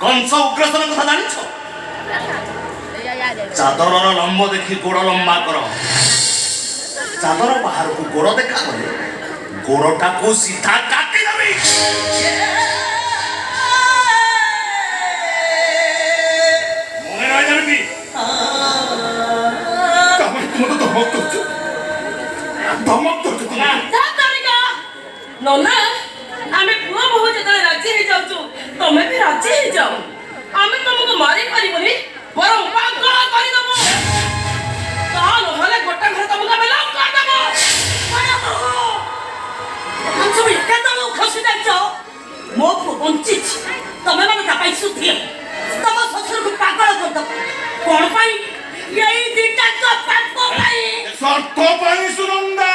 कंस उग्रसेन कथा जानिछ चादर लंब देखी गोड़ लंबा कर चादर बाहर को गोड़ देखा गले गोड़टा को सीधा काटी देबी मने रह जाबी काहे तुम तो धमक करछ जा तरिका नोना आमे पुआ बहु जतले राजी हे जाउछु तमे भी राजी हे जाओ आमे तुमको मारी परिबनी बरम पागल करि दबो ता नहले गोटा घर तुमका बेलाम कर दबो माया हो हम सब एका तल खसि जाइछो मो पु बंचिछ तमे माने का पाई सुधी तम ससुर को पागल कर दबो कोन पाई यही दिटा तो पापो पाई स्वार्थ पाई सुनंदा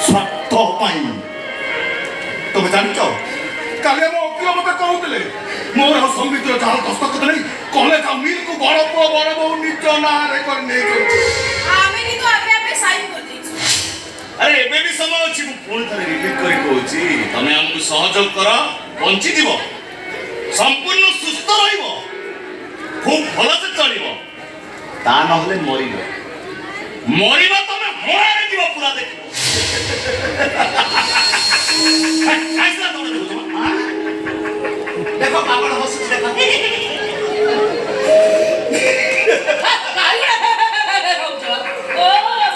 स्वार्थ पाई तुम जानछ काले मो ओकिल मते कहउतले मोर संबित जाल दस्तखत नहीं कॉलेज मिल को बड़ बहु निज नारे कर नै आमे की तो आपे आपे साइन कर दीछु अरे एबे भी समय अछि मु पुणी थरे रिपीट करी कहूची तमे हमकु सहयोग कर बंची दिबो संपूर्ण सुस्थ रहिबो खूब भल से चलिबो ता नहले मरिबो मरिबो तमे होरारे दिबो पूरा देखिबो